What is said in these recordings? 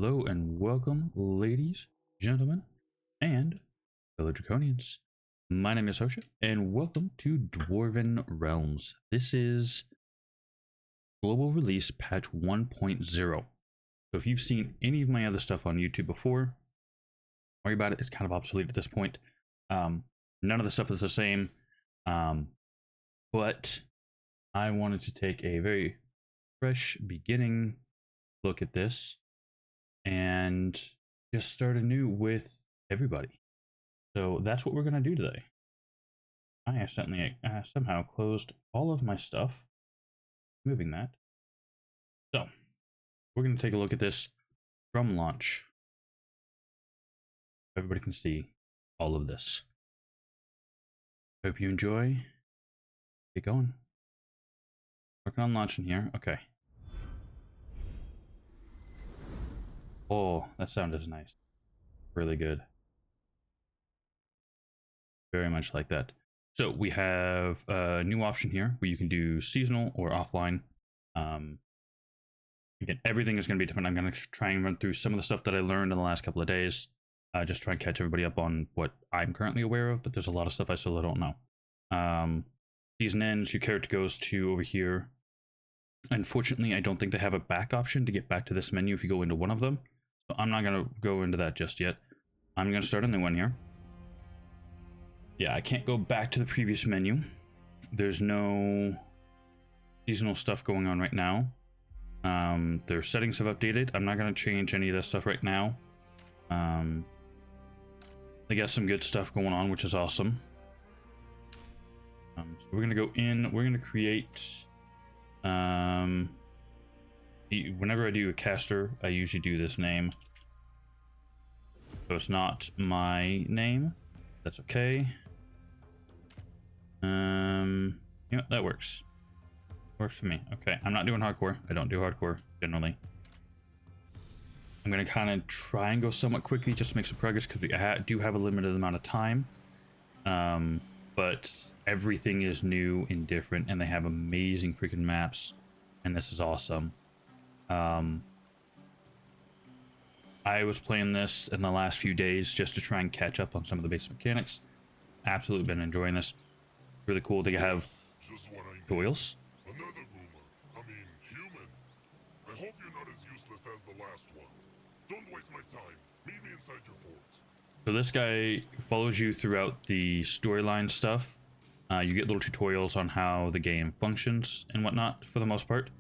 Hello and welcome, ladies, gentlemen, and fellow Draconians. My name is Hosha, and welcome to Dwarven Realms. This is global release patch 1.0. So if you've seen any of my other stuff on YouTube before, don't worry about it. It's kind of obsolete at this point. None of the stuff is the same, but I wanted to take a very fresh beginning look at this and just start anew with everybody. So that's what we're going to do today. I accidentally somehow closed all of my stuff, moving that. So we're going to take a look at this from launch. Everybody can see all of this. Hope you enjoy. Get going. Working on launching here. Okay. Oh, that sound is nice. Really good. Very much like that. So we have a new option here where you can do seasonal or offline. Again, everything is going to be different. I'm going to try and run through some of the stuff that I learned in the last couple of days. Just try and catch everybody up on what I'm currently aware of, but there's a lot of stuff I still don't know. Season ends, your character goes to over here. Unfortunately, I don't think they have a back option to get back to this menu if you go into one of them. So I'm not going to go into that just yet. I'm going to start a new one here. Yeah, I can't go back to the previous menu. There's no seasonal stuff going on right now. Their settings have updated. I'm not going to change any of that stuff right now. They got some good stuff going on, which is awesome. So we're going to go in. We're going to create... whenever I do a caster, I usually do this name. So it's not my name. That's okay. You know, that works. Works for me. Okay, I'm not doing hardcore. I don't do hardcore generally. I'm gonna kind of try and go somewhat quickly just to make some progress because we do have a limited amount of time. But everything is new and different, and they have amazing freaking maps, and this is awesome. I was playing this in the last few days just to try and catch up on some of the basic mechanics. Absolutely been enjoying this. Really cool. They have toils. Another boomer. I mean, human. I hope you're not as useless as the last one. Don't waste my time. Meet me inside your fort. So this guy follows you throughout the storyline stuff. You get little tutorials on how the game functions and whatnot for the most part,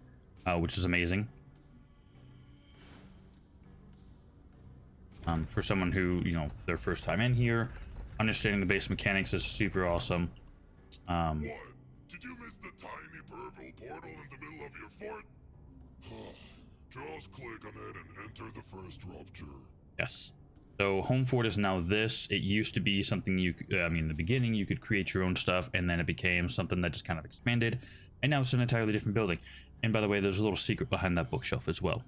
which is amazing. For someone who, you know, their first time in here, understanding the base mechanics is super awesome. What? Did you miss the tiny purple portal in the middle of your fort? Just click on it and enter the first rupture. Yes. So home fort is now this. It used to be something you, in the beginning you could create your own stuff, and then it became something that just kind of expanded, and now it's an entirely different building. And by the way, there's a little secret behind that bookshelf as well.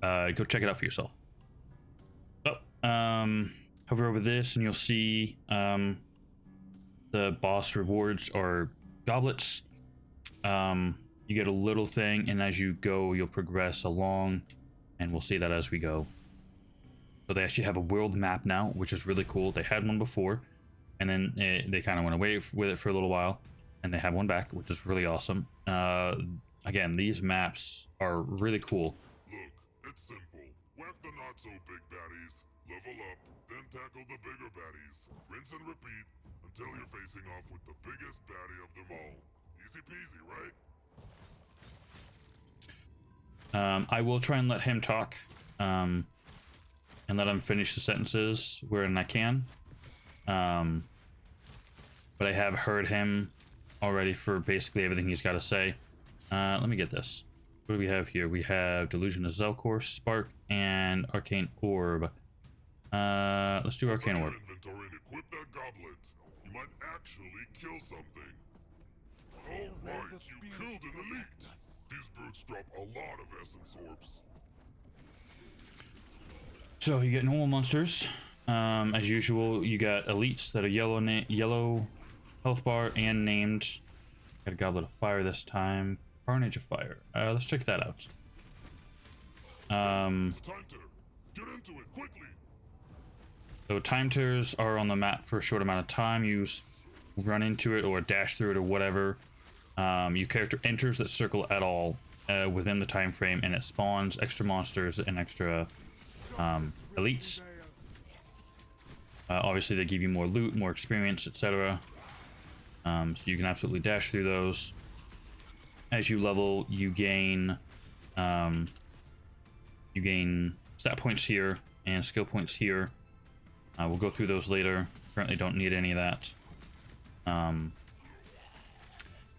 Go check it out for yourself. So, hover over this and you'll see the boss rewards are goblets. You get a little thing, and as you go, you'll progress along, and we'll see that as we go. So they actually have a world map now, which is really cool. They had one before, and then they kind of went away with it for a little while, and they have one back, which is really awesome. Again, these maps are really cool. Look, it's simple. Whack the not-so-big baddies, level up, then tackle the bigger baddies. Rinse and repeat until you're facing off with the biggest baddie of them all. Easy peasy, right? I will try and let him talk, and let him finish the sentences wherein I can. But I have heard him already for basically everything he's got to say. Let me get this. What do we have here? We have Delusion of Zelkor, Spark, and Arcane Orb. Let's do Arcane Orb. Inventory and equip that goblet. You might actually kill something. Alright, you killed an elite. These brutes drop a lot of essence orbs. So you get normal monsters. As usual, you got elites that are yellow health bar and named. Got a Goblet of Fire this time. Carnage of Fire. Let's check that out. It's time to Get into it quickly. So time tears are on the map for a short amount of time. You run into it or dash through it or whatever. Your character enters that circle at all within the time frame, and it spawns extra monsters and extra elites. Obviously, they give you more loot, more experience, etc. So you can absolutely dash through those. As you level, you gain stat points here and skill points here. We'll go through those later. Currently, don't need any of that.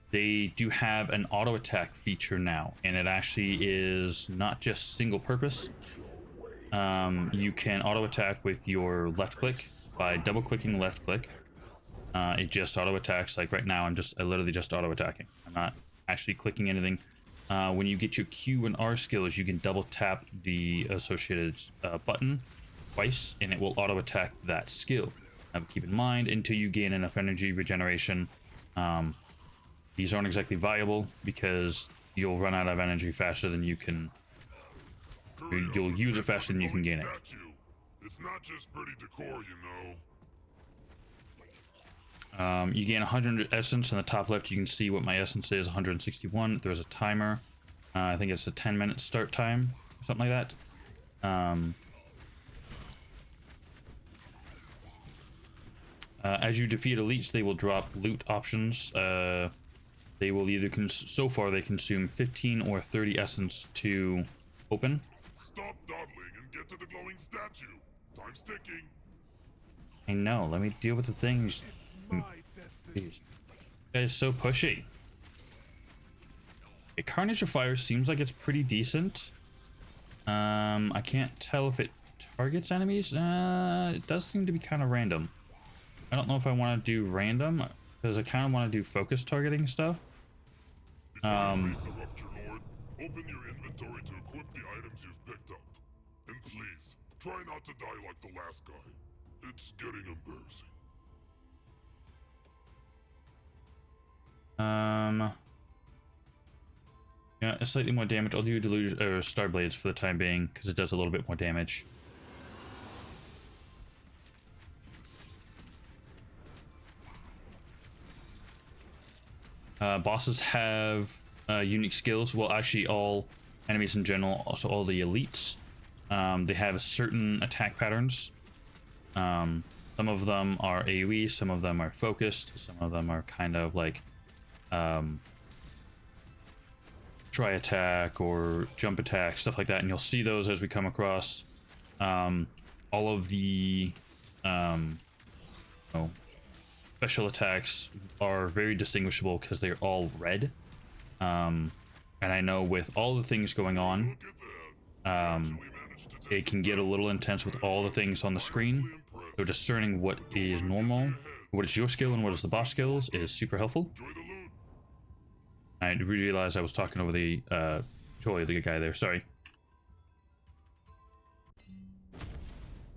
They do have an auto attack feature now, and it actually is not just single purpose. You can auto attack with your left click by double clicking left click. It just auto attacks. Like right now, I literally just auto attacking. I'm not actually clicking anything. When you get your Q and R skills, you can double tap the associated button twice, and it will auto attack that skill. Now, keep in mind, until you gain enough energy regeneration, these aren't exactly viable because you'll run out of energy faster than you can. You'll use it faster than you can gain it. It's not just pretty decor, you know. You gain 100 essence. In the top left, you can see what my essence is, 161. There's a timer. I think it's a 10-minute start time, something like that. As you defeat elites, they will drop loot options. They will either so far they consume 15 or 30 essence to open. Stop dawdling and get to the glowing statue. Time's ticking. I know. Let me deal with the things. This guy is so pushy. Okay, Carnage of Fire seems like it's pretty decent. I can't tell if it targets enemies. It does seem to be kind of random. I don't know if I want to do random because I kind of want to do focus targeting stuff. Open your inventory to equip the items you've picked up. And please, try not to die like the last guy. It's getting embarrassing. Yeah, slightly more damage. I'll do Deluge or Star Blades for the time being because it does a little bit more damage. Bosses have unique skills. Well, actually, all enemies in general, also all the elites, they have certain attack patterns. Some of them are AoE, some of them are focused, some of them are kind of like try attack or jump attack, stuff like that. And you'll see those as we come across. All of the special attacks are very distinguishable because they're all red. And I know with all the things going on, it can get a little intense with all the things on the screen. So discerning what is normal, what is your skill, and what is the boss skills is super helpful. I realized I was talking over the Joy, the guy there. Sorry.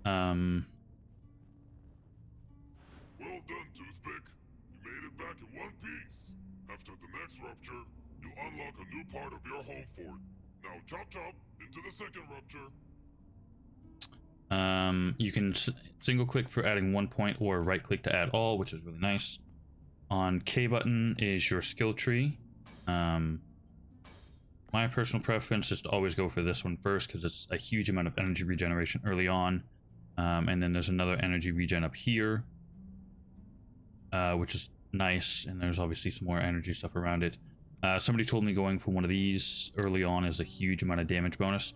Well done, Toothpick. You made it back in one piece. After the next rupture, you'll unlock a new part of your home fort. Now chop chop into the second rupture. You can single click for adding 1 point or right click to add all, which is really nice. On K button is your skill tree. My personal preference is to always go for this one first because it's a huge amount of energy regeneration early on. And then there's another energy regen up here, which is nice. And there's obviously some more energy stuff around it. Somebody told me going for one of these early on is a huge amount of damage bonus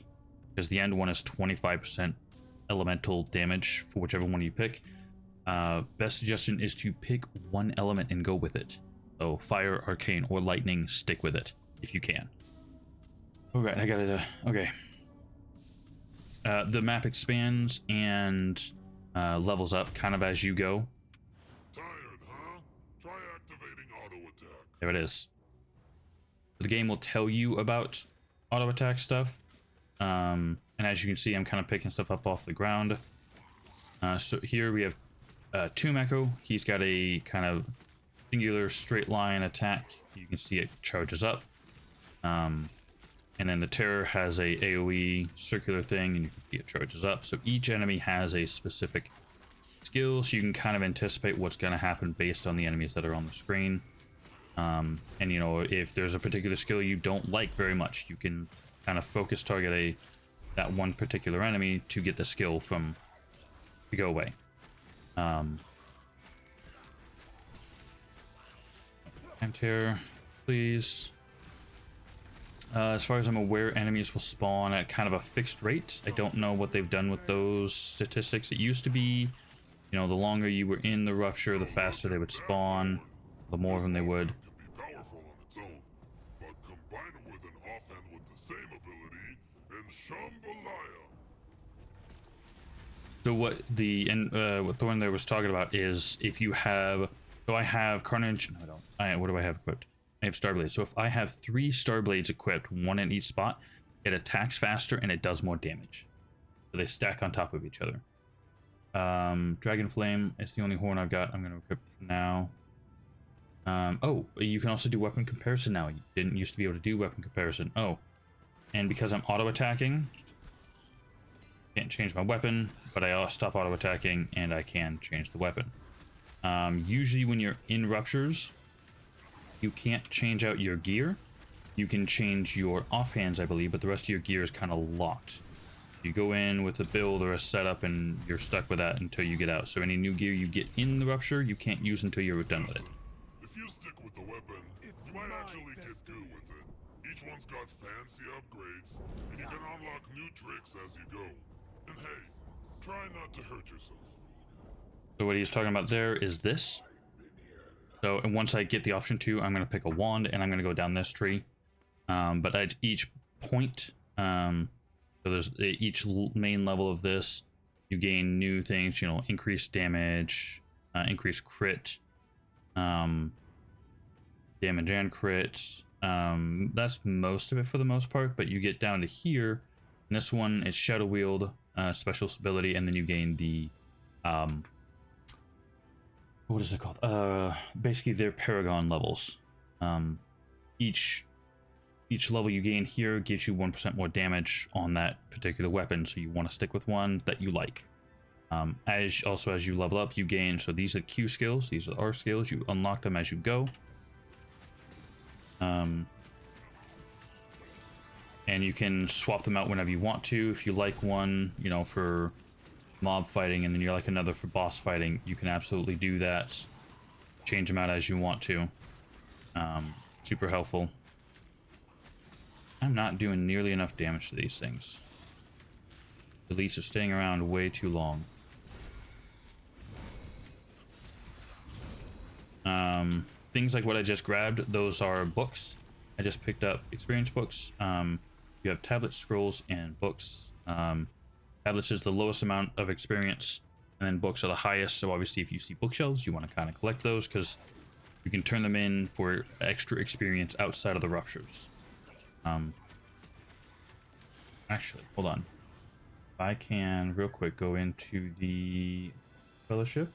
because the end one is 25% elemental damage for whichever one you pick. Best suggestion is to pick one element and go with it. So fire, arcane, or lightning, stick with it if you can. All right, I gotta, okay. The map expands and levels up kind of as you go. Tired, huh? Try activating auto attack. There it is. The game will tell you about auto attack stuff. And as you can see, I'm kind of picking stuff up off the ground. So here we have Tomb Echo. He's got a kind of singular straight line attack. You can see it charges up. And then the Terror has a AoE circular thing, and you can see it charges up. So each enemy has a specific skill, so you can kind of anticipate what's going to happen based on the enemies that are on the screen. And you know, if there's a particular skill you don't like very much, you can kind of focus target that one particular enemy to get the skill to go away. Anti-terror, please. As far as I'm aware, enemies will spawn at kind of a fixed rate. I don't know what they've done with those statistics. It used to be, you know, the longer you were in the rupture, the faster they would spawn, the more of them they would. Can be powerful on its own, but combine it with an offhand with the same ability, and Shambalaya. So what Thorn there was talking about is if you have, so I have Carnage. No, I don't. What do I have equipped? I have Starblade. So if I have 3 Starblades equipped, one in each spot, it attacks faster and it does more damage. So they stack on top of each other. Dragon Flame is the only horn I've got. I'm going to equip for now. Oh, you can also do weapon comparison now. You didn't used to be able to do weapon comparison. Oh, and because I'm auto attacking, can't change my weapon, but I stop auto attacking and I can change the weapon. Usually when you're in ruptures, you can't change out your gear. You can change your offhands, I believe, but the rest of your gear is kind of locked. You go in with a build or a setup and you're stuck with that until you get out. So any new gear you get in the rupture, you can't use until you're done with it. If you stick with the weapon, you might actually get good with it. Each one's got fancy upgrades, and you can unlock new tricks as you go. And hey, try not to hurt yourself. So what he's talking about there is this. So and once I get the option to, I'm going to pick a wand and I'm going to go down this tree. But at each point, so there's each main level of this, you gain new things, you know, increased damage, increased crit, damage and crit. That's most of it for the most part, but you get down to here, and this one is Shadow Wield, special ability, and then you gain the, what is it called? Basically they're Paragon levels. Each level you gain here gives you 1% more damage on that particular weapon, so you want to stick with one that you like. As you level up, you gain, so these are the Q skills, these are R skills, you unlock them as you go. And you can swap them out whenever you want to. If you like one, you know, for mob fighting, and then you like another for boss fighting, you can absolutely do that. Change them out as you want to. Super helpful. I'm not doing nearly enough damage to these things. The least are staying around way too long. Things like what I just grabbed, those are books. I just picked up experience books. You have tablets, scrolls, and books. Tablets is the lowest amount of experience, and then books are the highest. So obviously if you see bookshelves, you want to kind of collect those because you can turn them in for extra experience outside of the ruptures. Actually, hold on. If I can real quick go into the fellowship.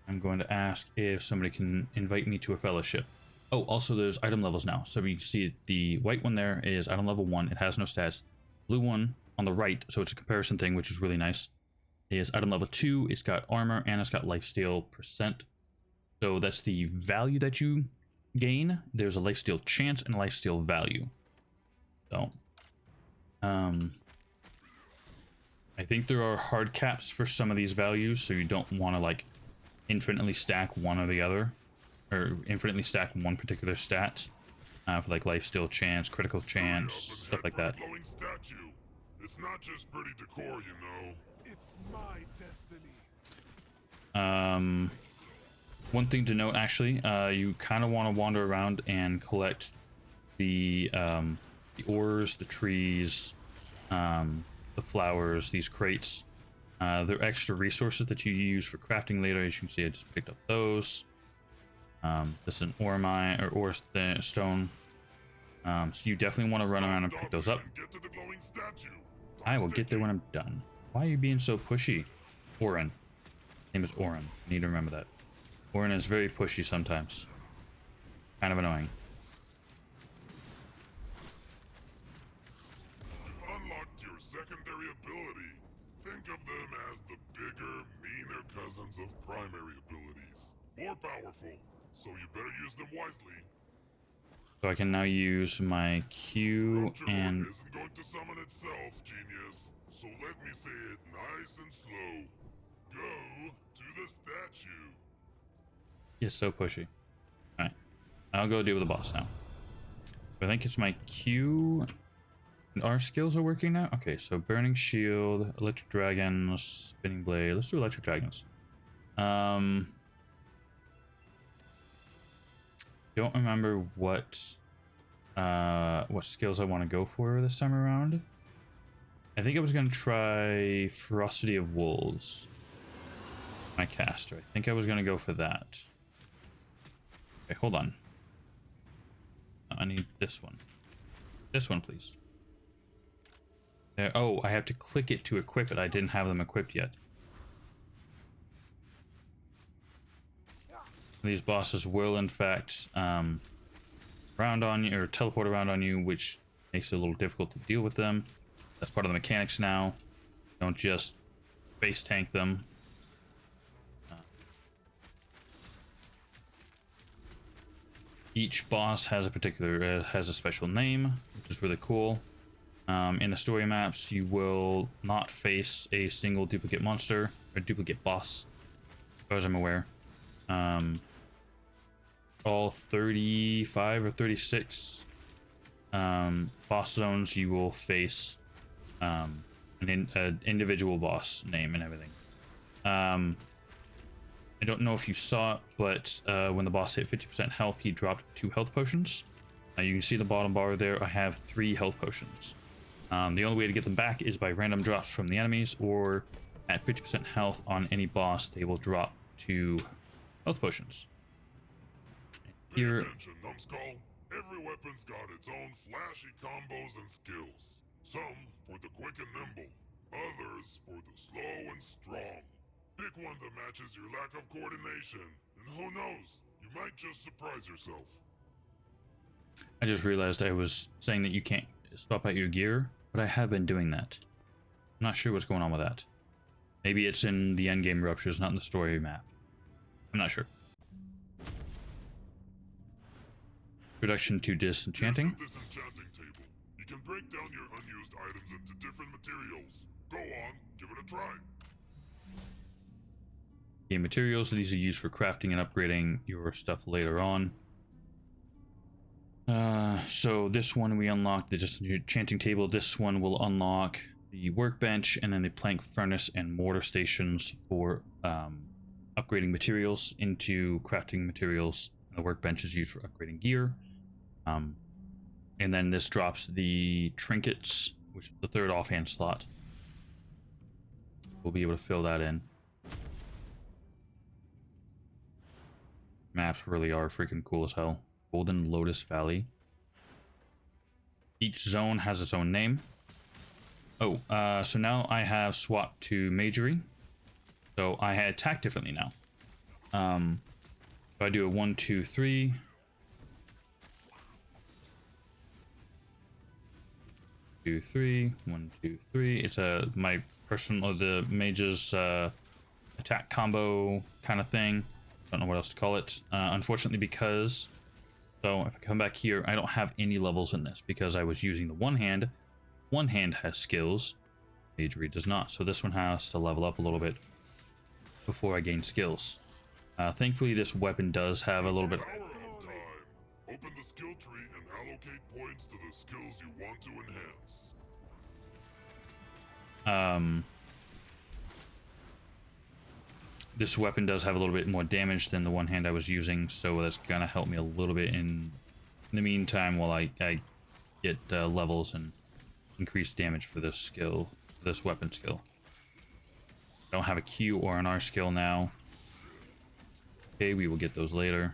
I'm going to ask if somebody can invite me to a fellowship. Oh, also there's item levels now. So you see the white one there is item level 1. It has no stats. Blue one on the right, so it's a comparison thing, which is really nice, is item level 2. It's got armor and it's got lifesteal %. So that's the value that you gain. There's a lifesteal chance and a lifesteal value. So, I think there are hard caps for some of these values, so you don't want to like infinitely stack one or the other, or infinitely stack one particular stat for like lifesteal chance, critical chance, stuff like that. Glowing statue. It's not just pretty decor, you know. It's my destiny. One thing to note, actually, you kind of want to wander around and collect the ores, the trees, the flowers, these crates. They're extra resources that you use for crafting later. As you can see, I just picked up those. This is an ore mine or ore stone. So you definitely want to run around and pick those up. I will get there when I'm done. Why are you being so pushy, Oren? name is Orin. I need to remember that. Orin is very pushy sometimes. Kind of annoying. You've unlocked your secondary ability. Think of them as the bigger, meaner cousins of primary abilities. More powerful, so you better use them wisely. So I can now use my Q Rupture and... Horn isn't going to summon itself, genius. So let me say it nice and slow. Go to the statue. He's so pushy. Alright. I'll go deal with the boss now. So I think it's my Q... Our skills are working now? Okay, so Burning Shield, Electric Dragons, Spinning Blade. Let's do Electric Dragons. Don't remember what skills I want to go for this time around. I think I was going to try Ferocity of Wolves. My caster. I think I was going to go for that. Okay, hold on. I need this one. This one, please. There. Oh, I have to click it to equip it. I didn't have them equipped yet. These bosses will, in fact, round on you or teleport around on you, which makes it a little difficult to deal with them. That's part of the mechanics now. Don't just base tank them. Each boss has a particular has a special name, which is really cool. In the story maps, you will not face a single duplicate monster or duplicate boss, as far as I'm aware. All 35 or 36 boss zones, you will face an individual boss name and everything. I don't know if you saw it, but when the boss hit 50% health, he dropped 2 health potions. You can see the bottom bar there. I have 3 health potions. The only way to get them back is by random drops from the enemies, or at 50% health on any boss, they will drop 2 health potions. Here, Pay attention, numbskull. Every weapon's got its own flashy combos and skills. Some for the quick and nimble, others for the slow and strong. Pick one that matches your lack of coordination, and who knows, you might just surprise yourself. I just realized I was saying that you can't swap out your gear, but I have been doing that. I'm not sure what's going on with that. Maybe it's in the endgame ruptures, not in the story map. I'm not sure. Introduction to disenchanting. Use the disenchanting table. You can break down your unused items into different materials. Go on, give it a try. Okay, materials. These are used for crafting and upgrading your stuff later on. So this one we unlock the disenchanting table. This one will unlock the workbench and then the plank furnace and mortar stations for upgrading materials into crafting materials. And the workbench is used for upgrading gear. And then this drops the trinkets, which is the 3rd offhand slot. We'll be able to fill that in. Maps really are freaking cool as hell. Golden Lotus Valley. Each zone has its own name. Oh, so now I have swapped to Magery. So I attack differently now. If I do a 1, 2, 3. 2, 3. 1, 2, 3. It's my personal the mage's attack combo kind of thing. Don't know what else to call it. Unfortunately, because so if I come back here, I don't have any levels in this because I was using the one hand. One hand has skills. Magery does not. So this one has to level up a little bit before I gain skills. Thankfully, this weapon does have a little bit. Power up time. Open the skill tree and allocate points to the skills you want to enhance. This weapon does have a little bit more damage than the one hand I was using, so that's gonna help me a little bit in the meantime while I get levels and increase damage for this skill, this weapon skill. I don't have a Q or an R skill now. Okay, we will get those later.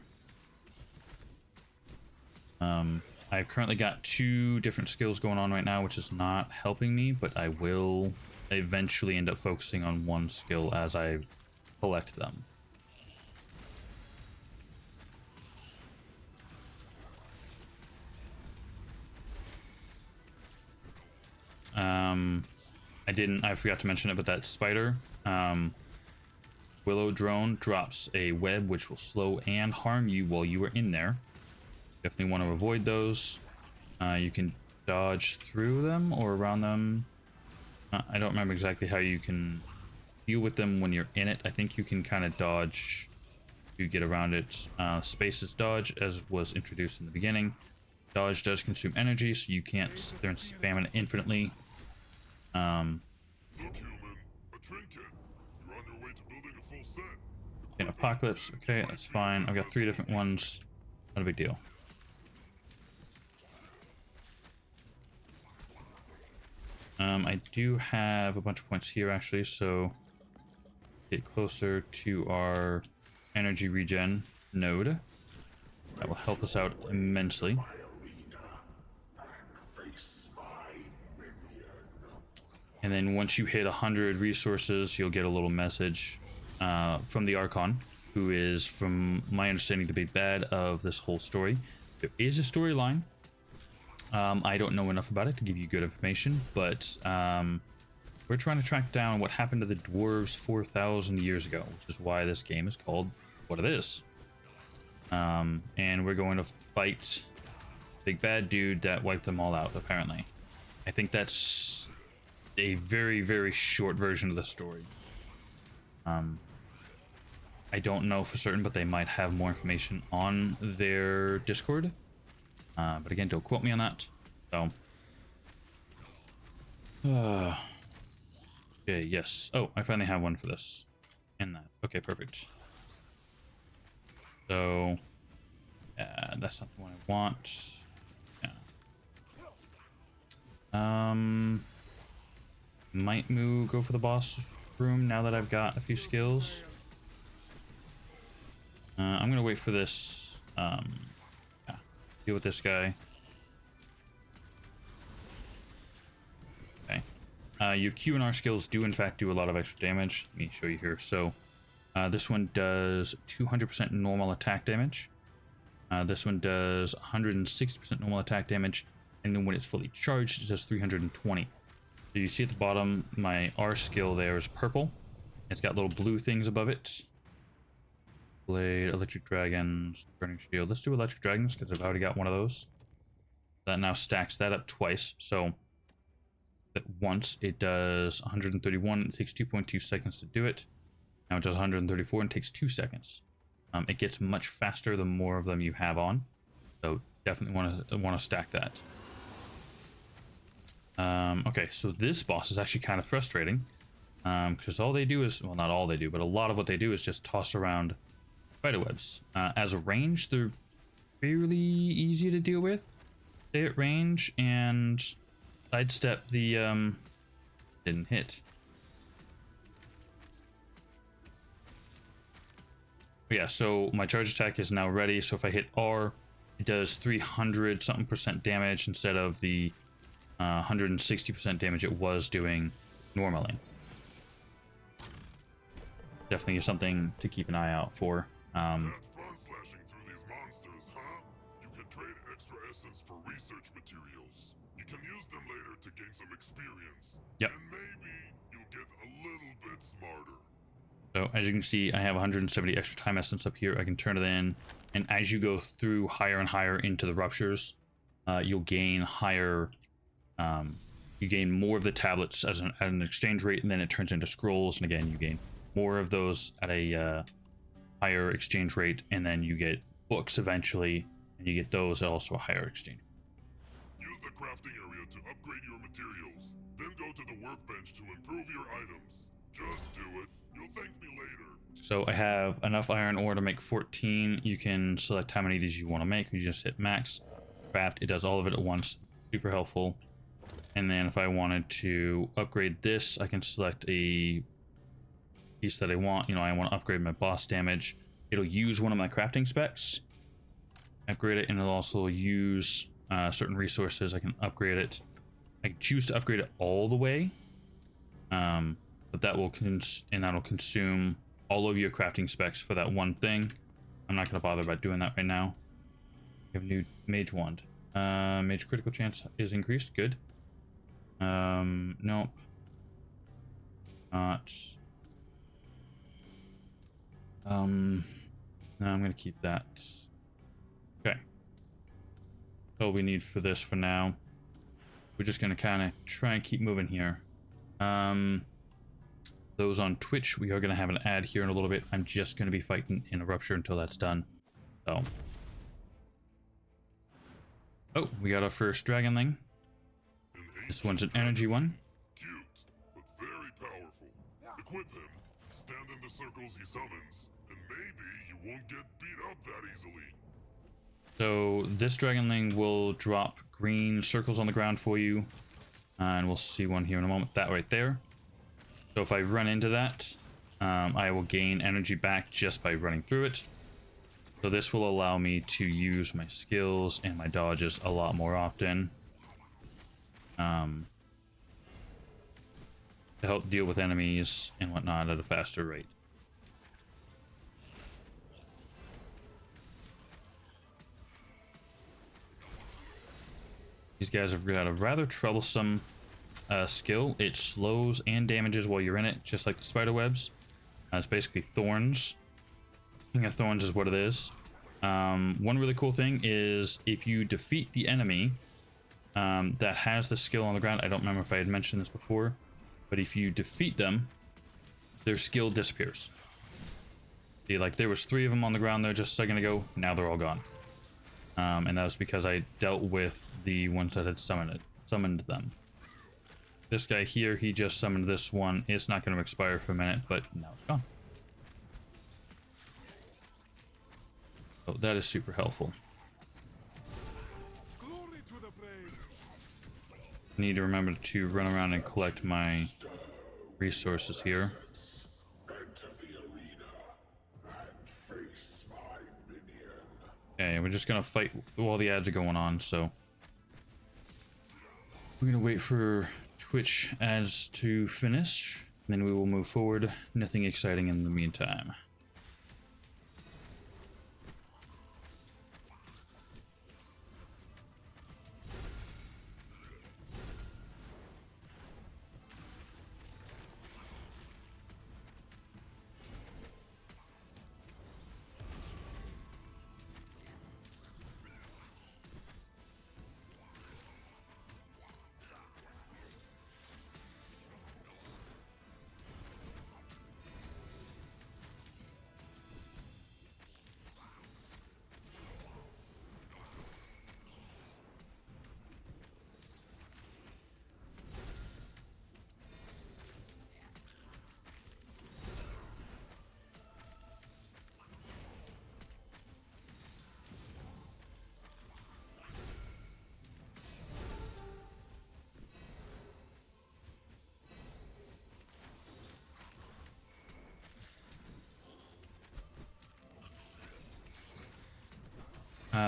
I've currently got 2 different skills going on right now, which is not helping me, but I will eventually end up focusing on one skill as I collect them. I forgot to mention it, but that spider, Willow drone drops a web which will slow and harm you while you are in there. Definitely want to avoid those. You can dodge through them or around them. I don't remember exactly how you can deal with them when you're in it. I think you can kind of dodge to get around it. Space is dodge, as was introduced in the beginning. Dodge does consume energy, so you can't sit there and spam it infinitely. Look, human, a trinket. You're on your way to building a full set. In Apocalypse, okay, that's fine. I've got 3 different ones. Not a big deal. I do have a bunch of points here actually, so get closer to our energy regen node. That will help us out immensely. And then once you hit 100 resources, you'll get a little message from the Archon, who is, from my understanding, the big bad of this whole story. There is a storyline. I don't know enough about it to give you good information, but we're trying to track down what happened to the dwarves 4,000 years ago, which is why this game is called what it is. And we're going to fight big bad dude that wiped them all out, apparently. I think that's a very, very short version of the story. I don't know for certain, but they might have more information on their Discord. But again, don't quote me on that. So, okay, yes. Oh, I finally have one for this. And that. Okay, perfect. So, that's not the one I want. Yeah. Might go for the boss room now that I've got a few skills. I'm gonna wait for this. Yeah, deal with this guy. Okay. Your Q and R skills do in fact do a lot of extra damage. Let me show you here. So, this one does 200% normal attack damage. This one does 160% normal attack damage, and then when it's fully charged, it does 320. So you see at the bottom, my R skill there is purple. It's got little blue things above it. Blade, electric dragons, burning shield. Let's do electric dragons because I've already got one of those. That now stacks that up twice. So at once it does 131. It takes 2.2 seconds to do it. Now it does 134 and takes 2 seconds. It gets much faster the more of them you have on. So definitely want to stack that. Okay, so this boss is actually kind of frustrating, because all they do is, well, not all they do, but a lot of what they do is just toss around spiderwebs. As a range, they're fairly easy to deal with. Stay at range and sidestep the, didn't hit. But yeah, so my charge attack is now ready, so if I hit R, it does 300 something % damage instead of the 160% damage it was doing normally. Definitely something to keep an eye out for. That's fun slashing through these monsters, huh? You can trade extra essence for research materials. You can use them later to gain some experience. Yep. And maybe you'll get a little bit smarter. So as you can see, I have 170 extra time essence up here. I can turn it in, and as you go through higher and higher into the ruptures, you'll gain higher. You gain more of the tablets at an exchange rate, and then it turns into scrolls, and again you gain more of those at a higher exchange rate, and then you get books eventually, and you get those at also a higher exchange rate. Use the crafting area to upgrade your materials. Then go to the workbench to improve your items. Just do it. You'll thank me later. So I have enough iron ore to make 14. You can select how many of these you want to make. You just hit max. Craft. It does all of it at once. Super helpful. And then if I wanted to upgrade this, I can select a piece that I want. You know, I want to upgrade my boss damage. It'll use one of my crafting specs. Upgrade it, and it'll also use certain resources. I can upgrade it. I can choose to upgrade it all the way. But that will that'll consume all of your crafting specs for that one thing. I'm not going to bother about doing that right now. We have a new mage wand. Mage critical chance is increased. Good. Nope. Not. No, I'm going to keep that. Okay. That's all we need for this for now. We're just going to kind of try and keep moving here. Those on Twitch, we are going to have an ad here in a little bit. I'm just going to be fighting in a rupture until that's done. So. Oh, we got our first dragonling. This one's an energy one. Cute, but very powerful. Equip him, stand in the circles he summons, and maybe you won't get beat up that easily. So this dragonling will drop green circles on the ground for you. And we'll see one here in a moment. That right there. So if I run into that, I will gain energy back just by running through it. So this will allow me to use my skills and my dodges a lot more often. To help deal with enemies and whatnot at a faster rate. These guys have got a rather troublesome skill. It slows and damages while you're in it, just like the spider webs. It's basically thorns. King of Thorns is what it is. One really cool thing is if you defeat the enemy that has the skill on the ground, I don't remember if I had mentioned this before, but if you defeat them, their skill disappears. See, like there was 3 of them on the ground there just a second ago, now they're all gone. And that was because I dealt with the ones that had summoned them. This guy here, he just summoned this one. It's not going to expire for a minute, but now it's gone. Oh, that is super helpful. Need to remember to run around and collect my resources here. Okay, we're just gonna fight while the ads are going on, so we're gonna wait for Twitch ads to finish, and then we will move forward. Nothing exciting in the meantime.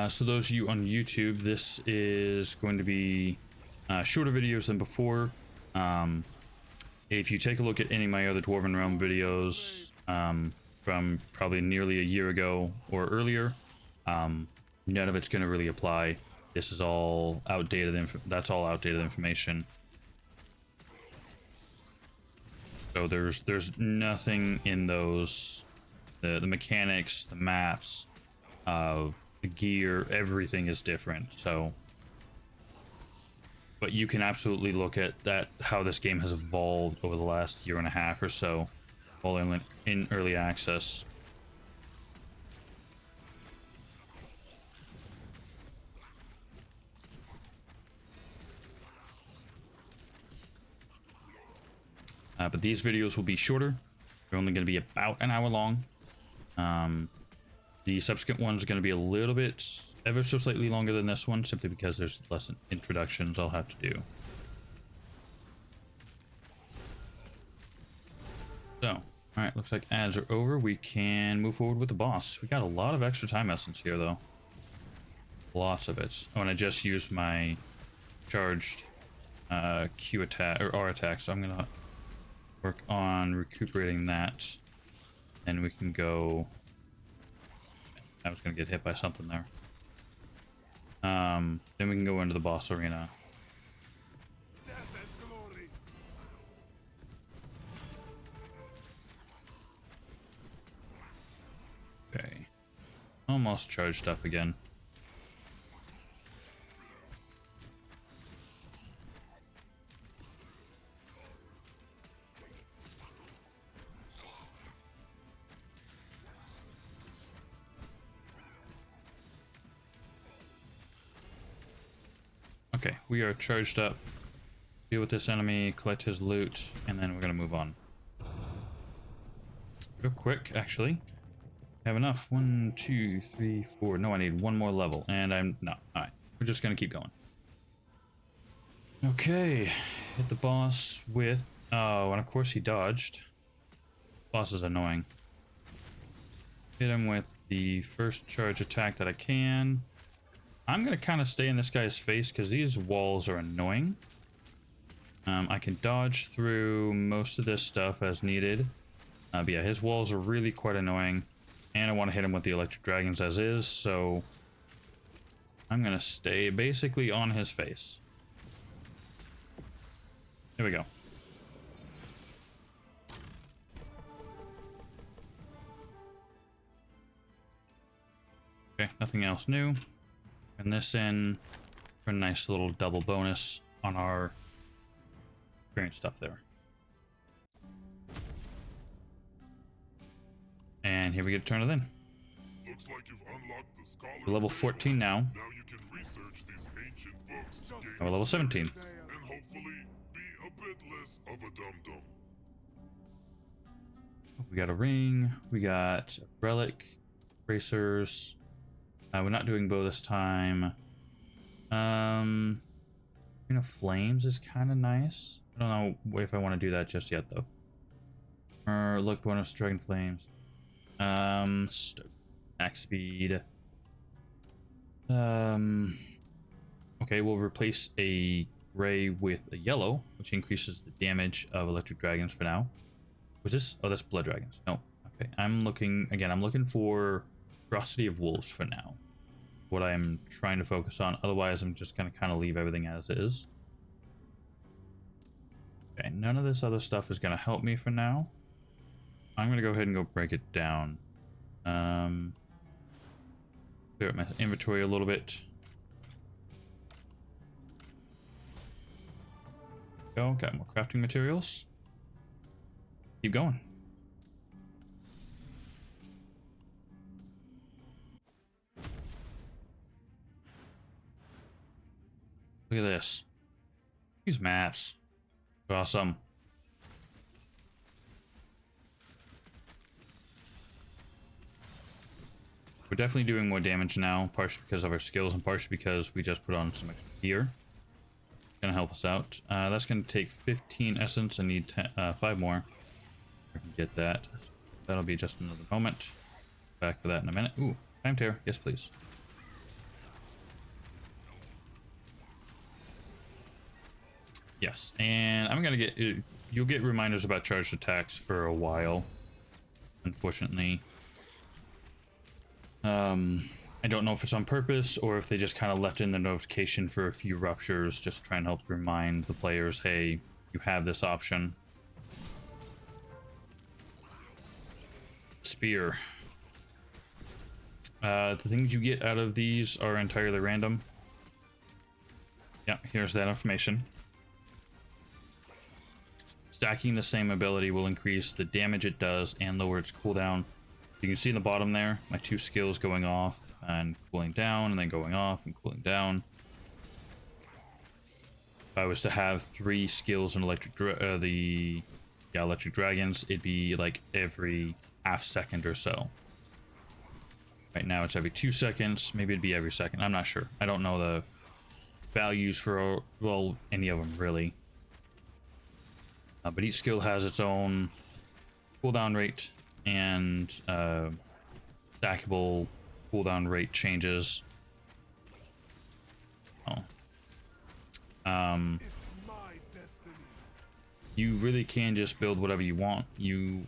So those of you on YouTube, this is going to be shorter videos than before. If you take a look at any of my other Dwarven Realm videos from probably nearly a year ago or earlier, none of it's going to really apply. This is all outdated. That's all outdated information. So there's nothing in those, the mechanics, the maps, the gear, everything is different. So, but you can absolutely look at that, how this game has evolved over the last year and a half or so, while in early access. But these videos will be shorter. They're only going to be about an hour long. The subsequent ones are going to be a little bit, ever so slightly longer than this one, simply because there's less introductions I'll have to do. So, alright, looks like ads are over. We can move forward with the boss. We got a lot of extra time essence here, though. Lots of it. Oh, and I just used my charged Q attack, or R attack, so I'm going to work on recuperating that. Then we can go. I was gonna get hit by something there. Then we can go into the boss arena. Okay. Almost charged up again. Okay, we are charged up. Deal with this enemy, collect his loot, and then we're gonna move on. Real quick, actually. Have enough. 1, 2, 3, 4. No, I need one more level, and I'm no. Alright, we're just gonna keep going. Okay, hit the boss with. Oh, and of course he dodged. Boss is annoying. Hit him with the first charge attack that I can. I'm gonna kind of stay in this guy's face because these walls are annoying. I can dodge through most of this stuff as needed. But yeah, his walls are really quite annoying. And I want to hit him with the electric dragons as is, so I'm gonna stay basically on his face. Here we go. Okay, nothing else new. And this in for a nice little double bonus on our experience stuff there. And here we get to turn it in. Looks like you've unlocked the scholar's We're level 14 now. Now you can research these ancient books. And we're level 17. And hopefully be a bit less of a dum-dum. We got a ring. We got a relic. Bracers. We're not doing bow this time. You know, flames is kind of nice. I don't know if I want to do that just yet though. Look, bonus dragon flames. Max speed. Okay, we'll replace a gray with a yellow, which increases the damage of electric dragons for now. Was this? Oh, that's blood dragons. No. Okay, I'm looking again. I'm looking for ferocity of wolves for now. What I'm trying to focus on. Otherwise, I'm just gonna kind of leave everything as is. Okay, none of this other stuff is gonna help me for now. I'm gonna go ahead and go break it down. Clear up my inventory a little bit. Go, got more crafting materials. Keep going. Look at this. These maps. Awesome. We're definitely doing more damage now, partially because of our skills and partially because we just put on some extra gear. Gonna help us out. That's gonna take 15 essence. I need 5 more. I can get that. That'll be just another moment. Back for that in a minute. Ooh, time tear. Yes, please. Yes, and I'm gonna get. You'll get reminders about charged attacks for a while. Unfortunately. I don't know if it's on purpose or if they just kind of left in the notification for a few ruptures, just to try and help remind the players, hey, you have this option. Spear. The things you get out of these are entirely random. Yeah, here's that information. Stacking the same ability will increase the damage it does and lower its cooldown. You can see in the bottom there, my 2 skills going off and cooling down, and then going off and cooling down. If I was to have 3 skills in electric dragons, it'd be like every half second or so. Right now it's every 2 seconds, maybe it'd be every second. I'm not sure. I don't know the values for, well, any of them really. But each skill has its own cooldown rate and stackable cooldown rate changes. Oh. You really can just build whatever you want. You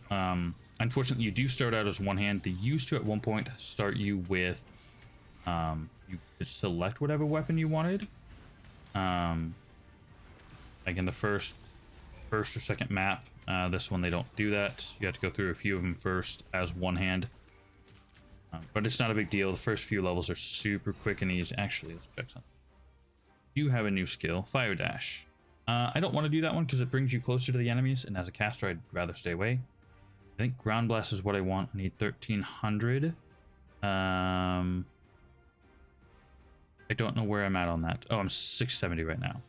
unfortunately, you do start out as one hand. They used to at one point start you with, you could select whatever weapon you wanted. Like in the first or second map. This one they don't do that. You have to go through a few of them first as one hand. But it's not a big deal. The first few levels are super quick and easy. Actually, let's check something. You have a new skill, Fire Dash. I don't want to do that one because it brings you closer to the enemies, and as a caster, I'd rather stay away. I think Ground Blast is what I want. I need 1300. I don't know where I'm at on that. Oh, I'm 670 right now.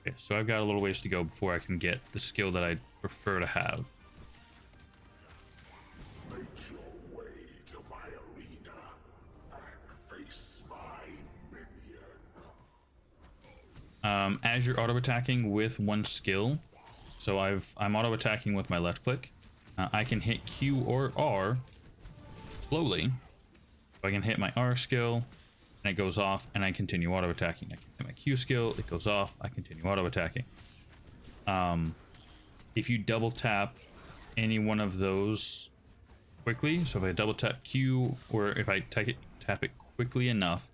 Okay, so I've got a little ways to go before I can get the skill that I'd prefer to have. Make your way to my arena and face my minion. As you're auto-attacking with one skill, so I'm auto-attacking with my left click. I can hit Q or R slowly. So I can hit my R skill, and it goes off, and I continue auto-attacking. I can hit my Q skill, it goes off, I continue auto-attacking. If you double tap any one of those quickly, so if I double tap Q, or if I tap it quickly enough,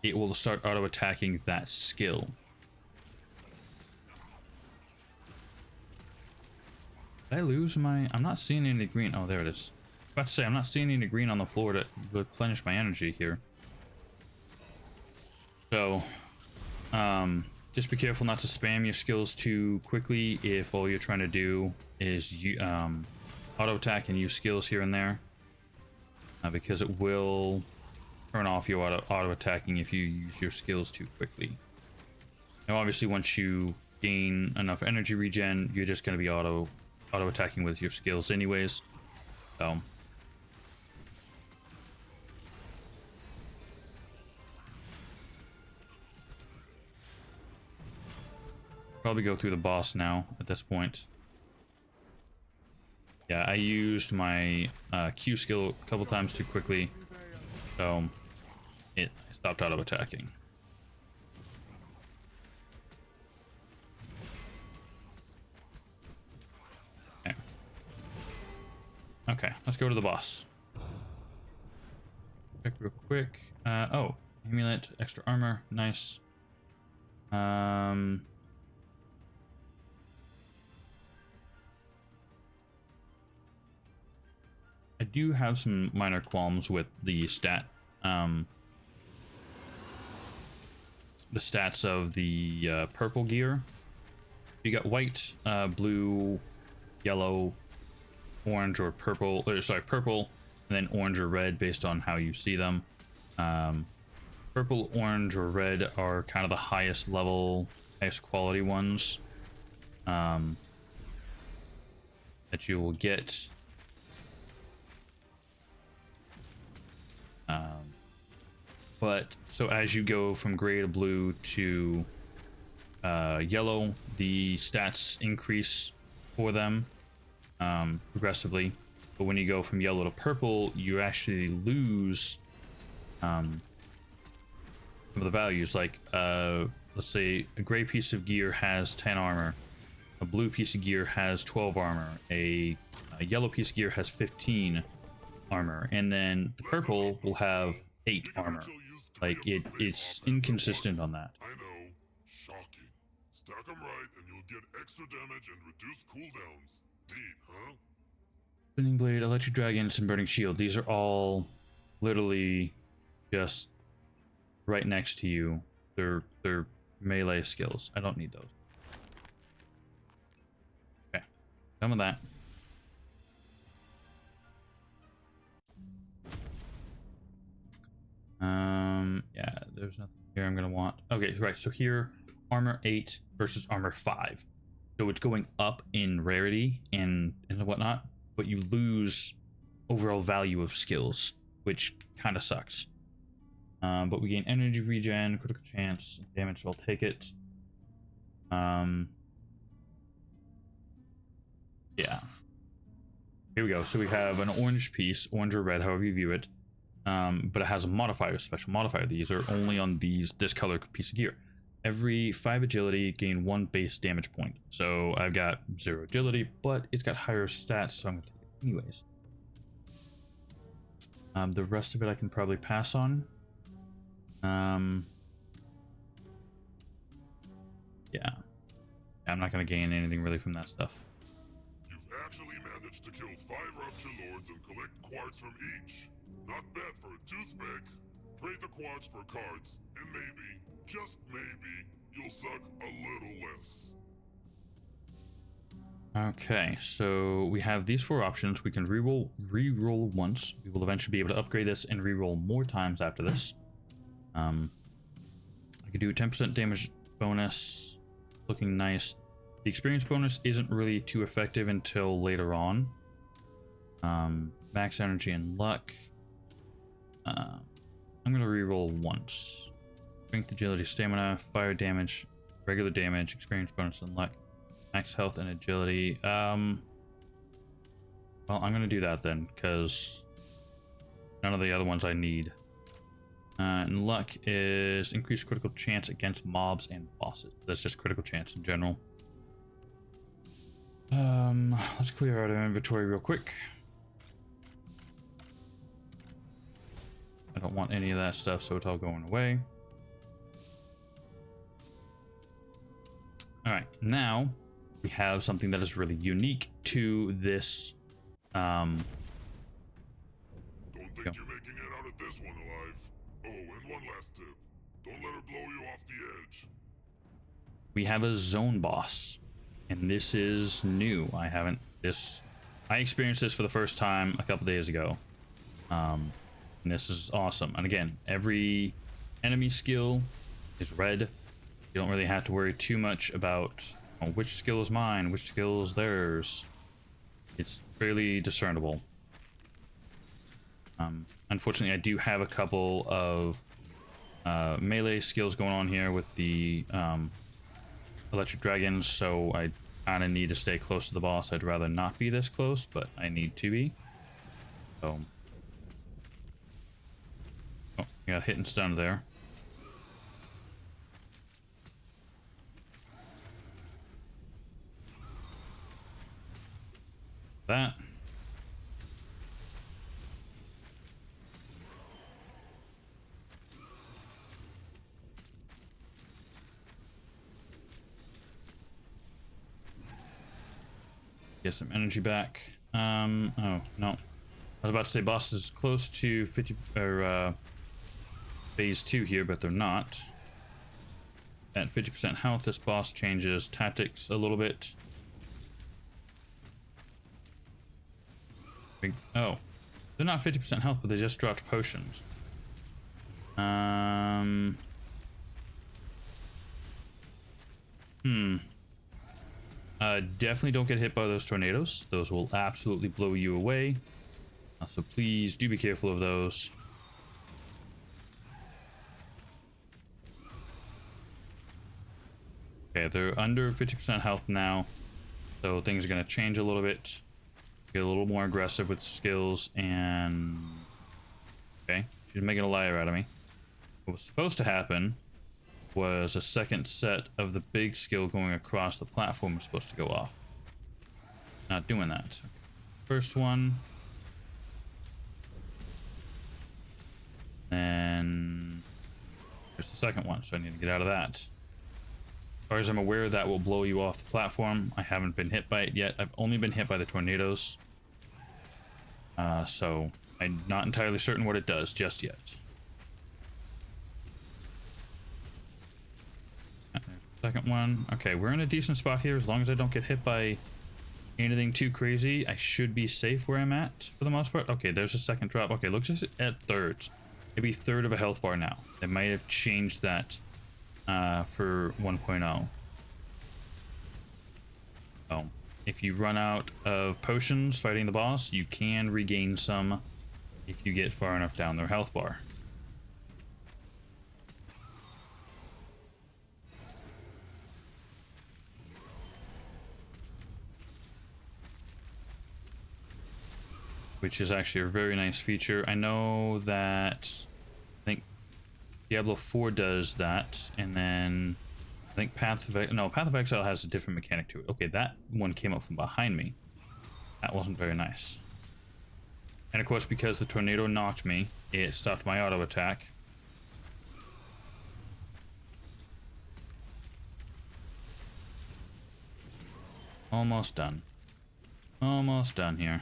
it will start auto-attacking that skill. Did I lose my... I'm not seeing any green. Oh, there it is. I was about to say, I'm not seeing any green on the floor to replenish my energy here. So, just be careful not to spam your skills too quickly if all you're trying to do is auto-attack and use skills here and there. Because it will turn off your auto-attacking if you use your skills too quickly. Now, obviously, once you gain enough energy regen, you're just going to be auto-attacking with your skills anyways. So... probably go through the boss now at this point. Yeah, I used my Q skill a couple times too quickly, so it stopped auto-attacking. Okay. Okay, let's go to the boss. Check real quick. Oh, amulet, extra armor, nice. I do have some minor qualms with the the stats of the purple gear. You got white, blue, yellow, orange, or purple. Or, sorry, purple, and then orange or red based on how you see them. Purple, orange, or red are kind of the highest level, highest quality ones that you will get. But so as you go from gray to blue to yellow, the stats increase for them progressively. But when you go from yellow to purple, you actually lose some of the values. Like let's say a gray piece of gear has 10 armor, a blue piece of gear has 12 armor, a yellow piece of gear has 15 armor, and then the purple will have 8 armor. Like it's inconsistent on that. I know. Shocking. Stack them right and you'll get extra damage and reduced cooldowns. Neat, huh? Spinning Blade, Electric Dragon, and Burning Shield. These are all literally just right next to you. They're melee skills. I don't need those. Okay, done with that. Yeah, there's nothing here I'm gonna want. Okay, right, so here, armor 8 versus armor 5. So it's going up in rarity and whatnot, but you lose overall value of skills, which kind of sucks. But we gain energy regen, critical chance, damage, so I'll take it. Yeah. Here we go. So we have an orange piece, orange or red, however you view it. But it has a modifier, a special modifier. These are only on this color piece of gear. every 5 agility, gain 1 base damage point. So I've got 0 agility, but it's got higher stats, so I'm going to take it anyways. The rest of it I can probably pass on. Yeah. I'm not going to gain anything really from that stuff. You've actually managed to kill 5 Rupture Lords and collect quartz from each. Not bad for a toothpick. Trade the quartz for cards, and maybe, just maybe, you'll suck a little less. Okay, so we have these 4 options. We can reroll once. We will eventually be able to upgrade this and reroll more times after this. I could do 10% damage bonus, looking nice. The experience bonus isn't really too effective until later on. Max energy and luck. I'm gonna reroll once. Strength, agility, stamina, fire damage, regular damage, experience bonus, and luck. Max health and agility. Well, I'm gonna do that then, because none of the other ones I need. And luck is increased critical chance against mobs and bosses. That's just critical chance in general. Let's clear out our inventory real quick. I don't want any of that stuff, so it's all going away. Alright, now we have something that is really unique to this. Don't think you're making it out of this one alive. Oh, and one last tip. Don't let her blow you off the edge. We have a zone boss, and this is new. I experienced this for the first time a couple days ago. And this is awesome. And again, every enemy skill is red. You don't really have to worry too much about which skill is mine, which skill is theirs. It's fairly discernible. Unfortunately, I do have a couple of melee skills going on here with the electric dragons, so I kind of need to stay close to the boss. I'd rather not be this close, but I need to be. So, oh, I got hit and stunned there. That. Get some energy back. Oh, no. I was about to say boss is close to 50 or phase 2 here, but they're not. At 50% health, this boss changes tactics a little bit. Oh, they're not 50% health, but they just dropped potions. Definitely don't get hit by those tornadoes. Those will absolutely blow you away. So please do be careful of those. Okay, they're under 50% health now, so things are going to change a little bit. Get a little more aggressive with skills, and okay, she's making a liar out of me. What was supposed to happen was a second set of the big skill going across the platform was supposed to go off. Not doing that. Okay. First one. And there's the second one, so I need to get out of that. As far as I'm aware, that will blow you off the platform. I haven't been hit by it yet. I've only been hit by the tornadoes. So I'm not entirely certain what it does just yet. Second one. Okay, we're in a decent spot here. As long as I don't get hit by anything too crazy, I should be safe where I'm at for the most part. Okay, there's a second drop. Okay, looks at thirds. Maybe third of a health bar now. They might have changed that for 1.0. So if you run out of potions fighting the boss, you can regain some if you get far enough down their health bar. Which is actually a very nice feature. I know that I think Diablo 4 does that, and then I think Path of Exile has a different mechanic to it. Okay, that one came up from behind me. That wasn't very nice. And of course, because the tornado knocked me, it stopped my auto attack. Almost done. Almost done here.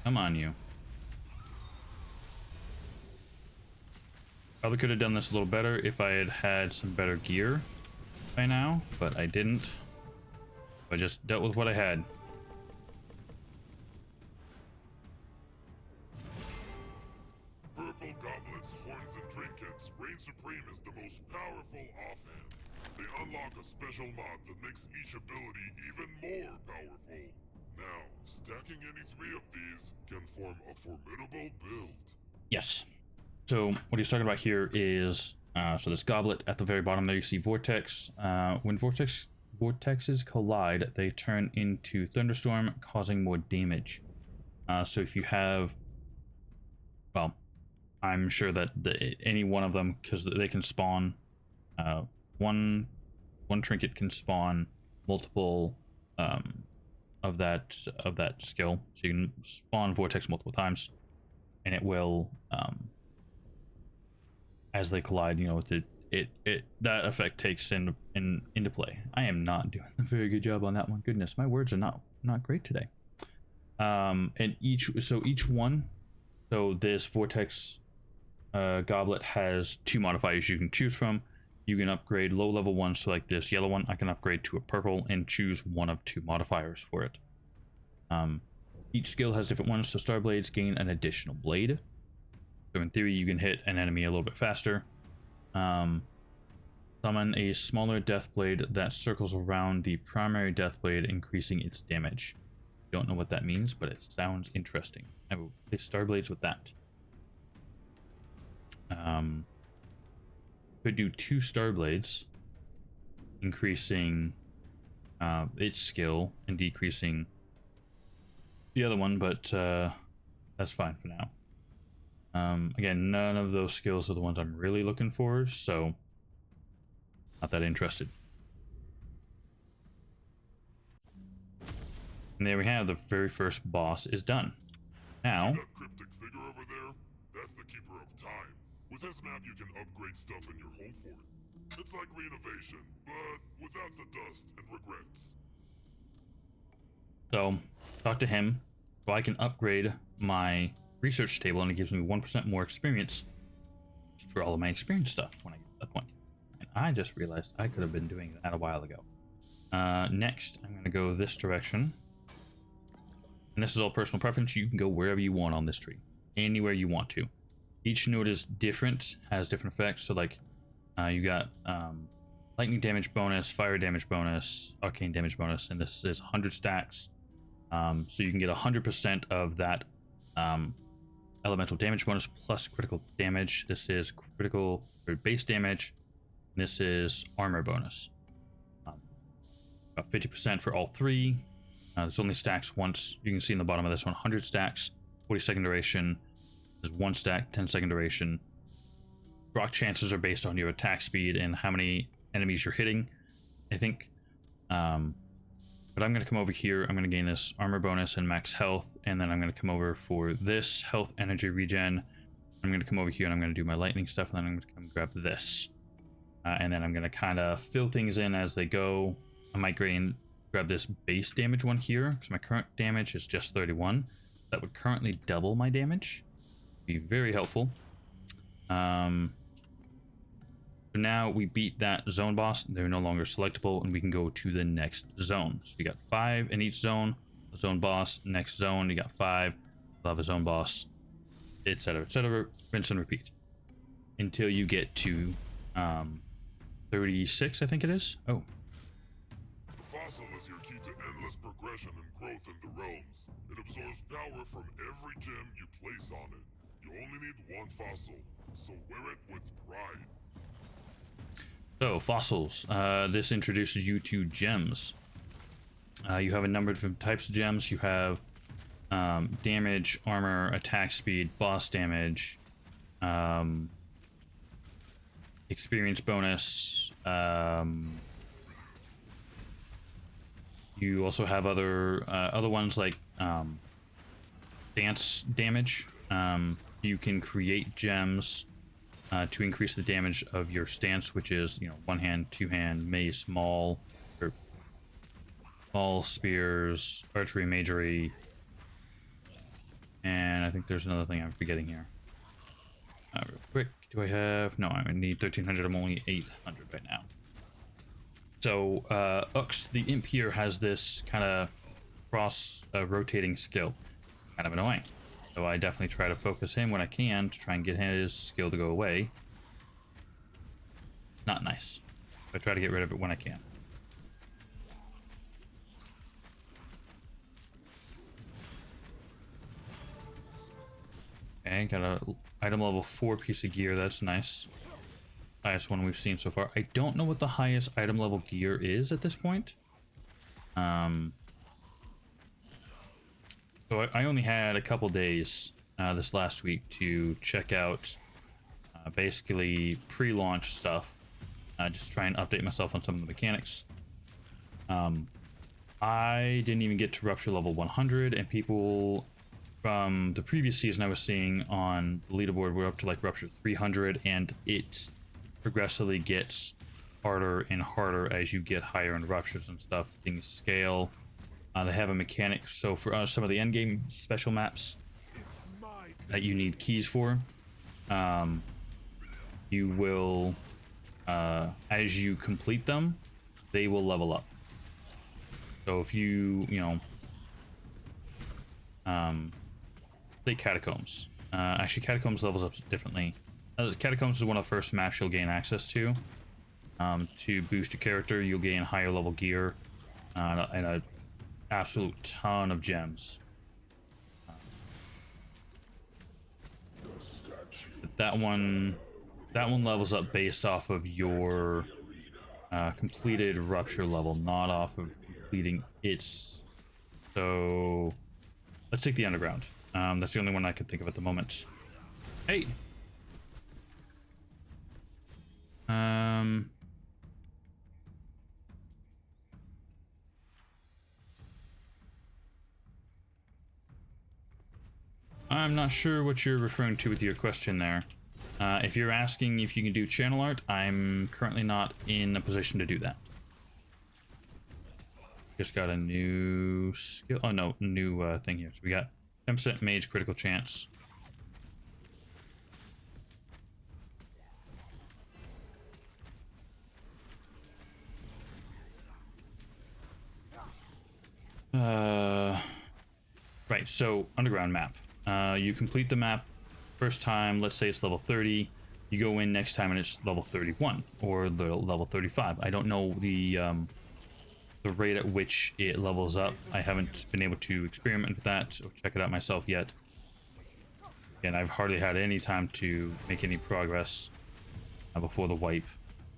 Come on, you. Probably could have done this a little better if I had had some better gear by now, but I didn't. I just dealt with what I had. Purple goblets, horns, and trinkets reign supreme as the most powerful offhand. They unlock a special mod that makes each ability even more powerful. Now, stacking any 3 of these can form a formidable build. Yes. So what he's talking about here is so this goblet at the very bottom there, you see vortex. When vortexes collide, they turn into thunderstorm, causing more damage. So if you have, well, I'm sure that any one of them, because they can spawn, one trinket can spawn multiple of that skill. So you can spawn vortex multiple times, and it will as they collide, you know, that effect takes into play. I am not doing a very good job on that one. Goodness, my words are not great today. And each one, so this vortex goblet has 2 modifiers you can choose from. You can upgrade low level ones, so like this yellow one, I can upgrade to a purple and choose one of 2 modifiers for it. Each skill has different ones, so Star Blades gain an additional blade. So in theory, you can hit an enemy a little bit faster. Summon a smaller death blade that circles around the primary death blade, increasing its damage. Don't know what that means, but it sounds interesting. I will play Star Blades with that. Could do 2 Star Blades, increasing its skill and decreasing the other one, but that's fine for now. Again, none of those skills are the ones I'm really looking for, so not that interested. And there we have the very first boss is done. Now, See that cryptic figure over there? That's the Keeper of Time. With this map, you can upgrade stuff in your home fort. It's like renovation, but without the dust and regrets. so talk to him so I can upgrade my research table, and it gives me 1% more experience for all of my experience stuff when I get to that point. And I just realized I could have been doing that a while ago. Next, I'm going to go this direction. And this is all personal preference. You can go wherever you want on this tree. Anywhere you want to. Each node is different, has different effects. So like, you got lightning damage bonus, fire damage bonus, arcane damage bonus, and this is 100 stacks. So you can get 100% of that elemental damage bonus plus critical damage. This is critical or base damage. This is armor bonus. About 50% for all 3. This only stacks once. You can see in the bottom of this one, 100 stacks, 40 second duration. This is 1 stack, 10 second duration. Rock chances are based on your attack speed and how many enemies you're hitting, I think. But I'm going to come over here. I'm going to gain this armor bonus and max health, and then I'm going to come over for this health energy regen. I'm going to come over here and I'm going to do my lightning stuff, and then I'm going to come grab this. And then I'm going to kind of fill things in as they go. I might grab this base damage one here, because my current damage is just 31. That would currently double my damage. Be very helpful. So now we beat that zone boss. They're no longer selectable, and we can go to the next zone. So we got 5 in each zone. Zone boss, next zone, you got 5. We'll have a zone boss, etc., etc. Rinse and repeat until you get to 36, I think it is. Oh. The fossil is your key to endless progression and growth in the realms. It absorbs power from every gem you place on it. You only need 1 fossil, so wear it with pride. So, fossils. This introduces you to gems. You have a number of different types of gems. You have damage, armor, attack speed, boss damage, experience bonus. You also have other ones like dance damage. You can create gems to increase the damage of your stance, which is, you know, one hand, two hand, mace, maul, or maul, spears, archery, magery, and I think there's another thing I'm forgetting here. Real quick, do I have? No, I'm gonna need 1300. I'm only 800 right now. So Ux, the imp here, has this kind of cross rotating skill. Kind of annoying. So I definitely try to focus him when I can to try and get his skill to go away. Not nice. I try to get rid of it when I can. Okay, got a item level 4 piece of gear. That's nice. Highest one we've seen so far. I don't know what the highest item level gear is at this point. So I only had a couple days this last week to check out basically pre-launch stuff. Just try and update myself on some of the mechanics. I didn't even get to Rupture level 100, and people from the previous season I was seeing on the leaderboard were up to like Rupture 300, and it progressively gets harder and harder as you get higher in Ruptures and stuff. Things scale. They have a mechanic, so for some of the endgame special maps that you need keys for, you will, as you complete them, they will level up. So if you say Catacombs. Actually, Catacombs levels up differently. Catacombs is one of the first maps you'll gain access to. To boost your character, you'll gain higher level gear and a absolute ton of gems. That one levels up based off of your completed Rupture level, not off of completing its. So let's take the Underground. That's the only one I can think of at the moment. Hey. I'm not sure what you're referring to with your question there. If you're asking if you can do channel art, I'm currently not in a position to do that. Just got a new skill. Oh no, new thing here. So we got 10% mage critical chance. Right, so underground map. You complete the map first time, let's say it's level 30. You go in next time and it's level 31 or the level 35. I don't know the rate at which it levels up. I haven't been able to experiment with that or check it out myself yet. And I've hardly had any time to make any progress before the wipe.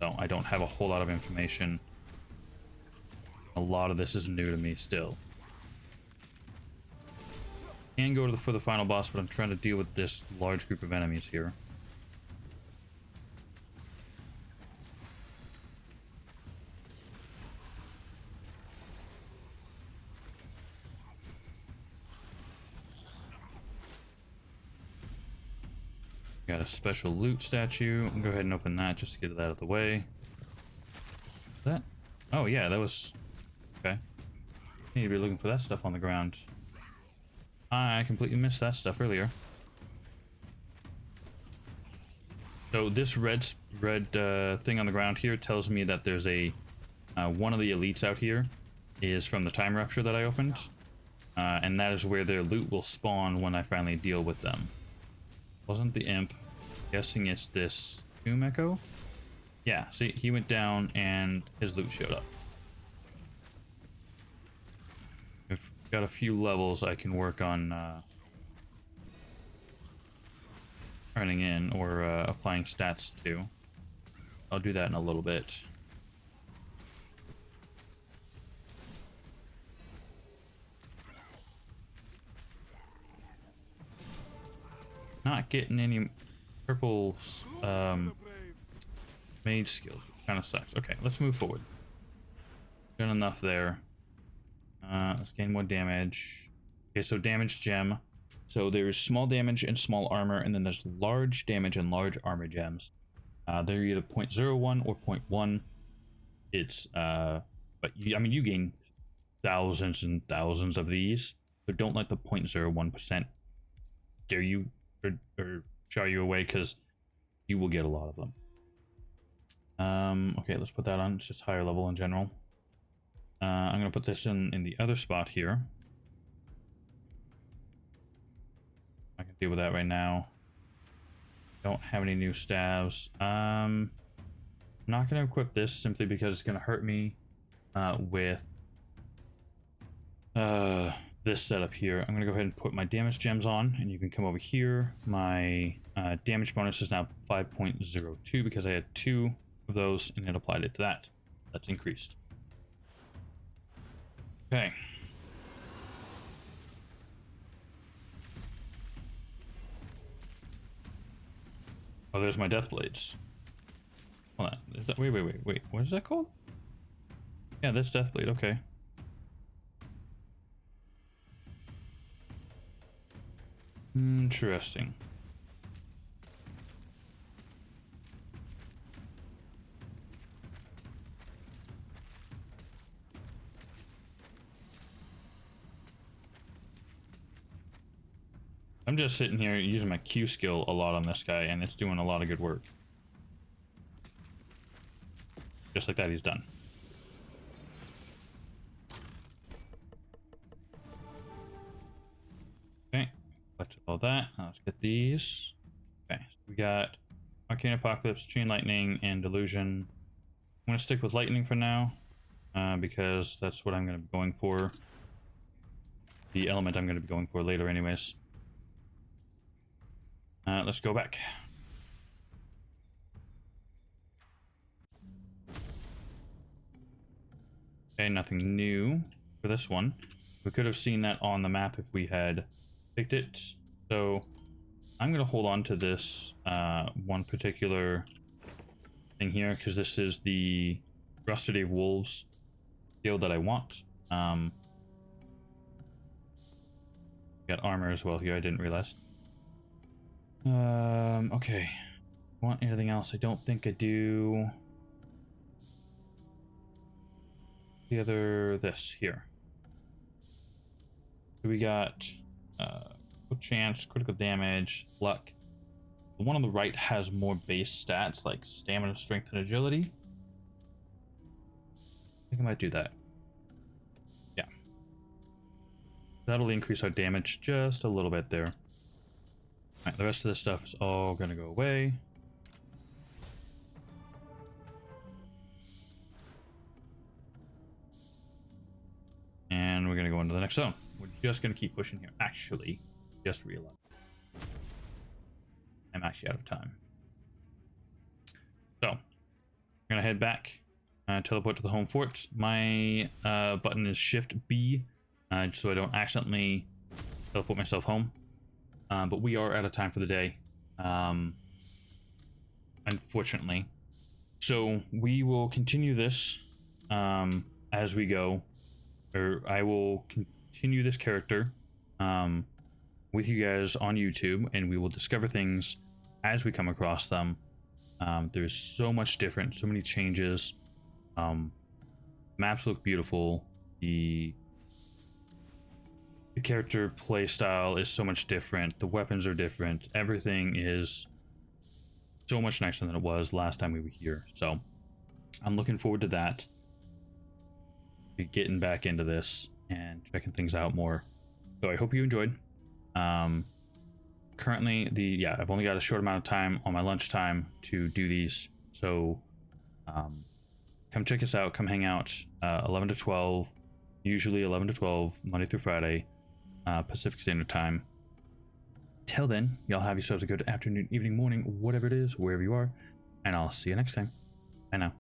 So I don't have a whole lot of information. A lot of this is new to me still. Can go for the final boss, but I'm trying to deal with this large group of enemies here. Got a special loot statue. I'll go ahead and open that just to get that out of the way. That? Oh yeah, that was... Okay. Need to be looking for that stuff on the ground. I completely missed that stuff earlier. So this red thing on the ground here tells me that there's a one of the elites out here is from the time rupture that I opened, and that is where their loot will spawn when I finally deal with them. Wasn't the imp? Guessing it's this Tomb Echo. Yeah, see, he went down and his loot showed up. I've got a few levels I can work on turning in or applying stats to. I'll do that in a little bit. Not getting any purple Mage skills, which kind of sucks. Okay, let's move forward. Done enough there. Let's gain more damage. Okay, so damage gem. So there's small damage and small armor, and then there's large damage and large armor gems. They're either 0.01 or 0.1. It's but I mean, you gain thousands and thousands of these, so don't let the 0.01% scare you or shy you away, because you will get a lot of them. Okay, let's put that on. It's just higher level in general. I'm gonna put this in the other spot here. I can deal with that right now. Don't have any new staves. I'm not gonna equip this simply because it's gonna hurt me with this setup here. I'm gonna go ahead and put my damage gems on, and you can come over here. My damage bonus is now 5.02 because I had 2 of those and it applied it to that. That's increased. Okay. Oh, there's my death blades. Hold on. Is that, wait. What is that called? Yeah, that's death blade. Okay. Interesting. I'm just sitting here using my Q skill a lot on this guy, and it's doing a lot of good work. Just like that, he's done. Okay, collect all that. Now let's get these. Okay, so we got Arcane Apocalypse, Chain Lightning, and Delusion. I'm gonna stick with Lightning for now, because that's what I'm gonna be going for. The element I'm gonna be going for later anyways. Let's go back. Okay, nothing new for this one. We could have seen that on the map if we had picked it. So I'm going to hold on to this one particular thing here, because this is the Rusted of Wolves skill that I want. Got armor as well here, I didn't realize. Okay. Want anything else? I don't think I do. The other, this here. So we got chance, critical damage, luck. The one on the right has more base stats like stamina, strength, and agility. I think I might do that. Yeah. That'll increase our damage just a little bit there. Alright, the rest of this stuff is all gonna go away. And we're gonna go into the next zone. We're just gonna keep pushing here. Actually, just realized I'm actually out of time. So, I'm gonna head back, teleport to the home fort. My button is Shift B, so I don't accidentally teleport myself home. But we are out of time for the day, unfortunately. So we will continue this as we go, or I will continue this character with you guys on YouTube, and we will discover things as we come across them. There's so much different, so many changes. Maps look beautiful. The character play style is so much different. The weapons are different. Everything is so much nicer than it was last time we were here. So I'm looking forward to that. Be getting back into this and checking things out more. So I hope you enjoyed. Currently, I've only got a short amount of time on my lunchtime to do these. So come check us out. Come hang out. 11 to 12. Usually 11 to 12, Monday through Friday. Pacific Standard Time. Till then, y'all have yourselves a good afternoon, evening, morning, whatever it is, wherever you are, and I'll see you next time. Bye now.